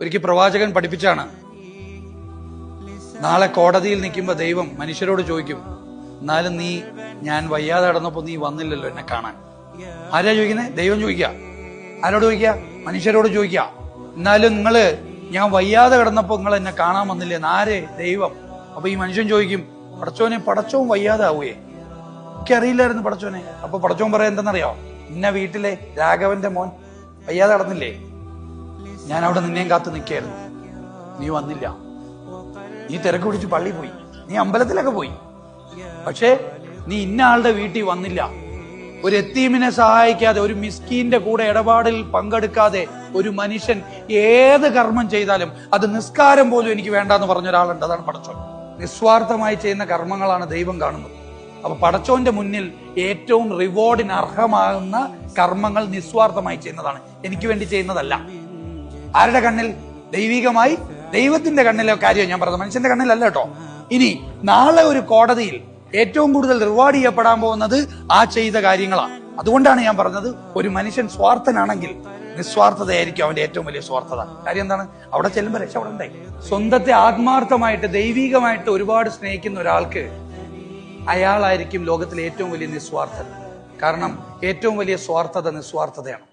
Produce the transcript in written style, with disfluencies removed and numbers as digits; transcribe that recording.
ഒരിക്കൽ പ്രവാചകൻ പഠിപ്പിച്ചാണ്, നാളെ കോടതിയിൽ നിൽക്കുമ്പോൾ ദൈവം മനുഷ്യരോട് ചോദിക്കും, എന്നാലും ഞാൻ വയ്യാതെ കിടന്നപ്പോ നീ വന്നില്ലല്ലോ എന്നെ കാണാൻ. ആരാ ചോദിക്കുന്നത്? ദൈവം ചോദിക്കുക. ആരോട് ചോദിക്കുക? മനുഷ്യരോട് ചോദിക്കുക. എന്നാലും ഞാൻ വയ്യാതെ കിടന്നപ്പോ നിങ്ങൾ എന്നെ കാണാൻ വന്നില്ലേ? ആരെ? ദൈവം. അപ്പൊ ഈ മനുഷ്യൻ ചോദിക്കും, പടച്ചോൻ വയ്യാതെ ആവുകയെ, എനിക്കറിയില്ലായിരുന്നു പടച്ചോനെ. അപ്പൊ പടച്ചോൻ പറയാൻ എന്തെന്നറിയോ? ഇന്ന വീട്ടിലെ രാഘവന്റെ മോൻ വയ്യാതെ കിടന്നില്ലേ, ഞാൻ അവിടെ നിന്നെയും കാത്തു നിൽക്കായിരുന്നു, നീ വന്നില്ല. നീ തിരക്ക് പിടിച്ച് പള്ളി പോയി, നീ അമ്പലത്തിലൊക്കെ പോയി, പക്ഷേ നീ ഇന്ന ആളുടെ വീട്ടിൽ വന്നില്ല. ഒരു എത്തീമിനെ സഹായിക്കാതെ, ഒരു മിസ്കീന്റെ കൂടെ ഇടപാടിൽ പങ്കെടുക്കാതെ ഒരു മനുഷ്യൻ ഏത് കർമ്മം ചെയ്താലും അത് നിസ്കാരം പോലും എനിക്ക് വേണ്ടെന്ന് പറഞ്ഞ ഒരാളുണ്ട്. അതാണ് പടച്ചോൻ. നിസ്വാർത്ഥമായി ചെയ്യുന്ന കർമ്മങ്ങളാണ് ദൈവം കാണുന്നത്. അപ്പൊ പടച്ചോന്റെ മുന്നിൽ ഏറ്റവും റിവാർഡിന് അർഹമാകുന്ന കർമ്മങ്ങൾ നിസ്വാർത്ഥമായി ചെയ്യുന്നതാണ്, എനിക്ക് വേണ്ടി ചെയ്യുന്നതല്ല. ആരുടെ കണ്ണിൽ? ദൈവികമായി ദൈവത്തിന്റെ കണ്ണിലെ കാര്യം ഞാൻ പറഞ്ഞത്, മനുഷ്യന്റെ കണ്ണിലല്ല കേട്ടോ. ഇനി നാളെ ഒരു കോടതിയിൽ ഏറ്റവും കൂടുതൽ റിവാർഡ് ചെയ്യപ്പെടാൻ പോകുന്നത് ആ ചെയ്ത കാര്യങ്ങളാണ്. അതുകൊണ്ടാണ് ഞാൻ പറഞ്ഞത്, ഒരു മനുഷ്യൻ സ്വാർത്ഥനാണെങ്കിൽ നിസ്വാർത്ഥതയായിരിക്കും അവന്റെ ഏറ്റവും വലിയ സ്വാർത്ഥത. കാര്യം എന്താണ്? അവിടെ ചെല്ലുമ്പോൾ രക്ഷപ്പെടണ്ടേ? സ്വന്തത്തെ ആത്മാർത്ഥമായിട്ട് ദൈവികമായിട്ട് ഒരുപാട് സ്നേഹിക്കുന്ന ഒരാൾക്ക് അയാളായിരിക്കും ലോകത്തിലെ ഏറ്റവും വലിയ നിസ്വാർത്ഥൻ. കാരണം ഏറ്റവും വലിയ സ്വാർത്ഥത നിസ്വാർത്ഥതയാണ്.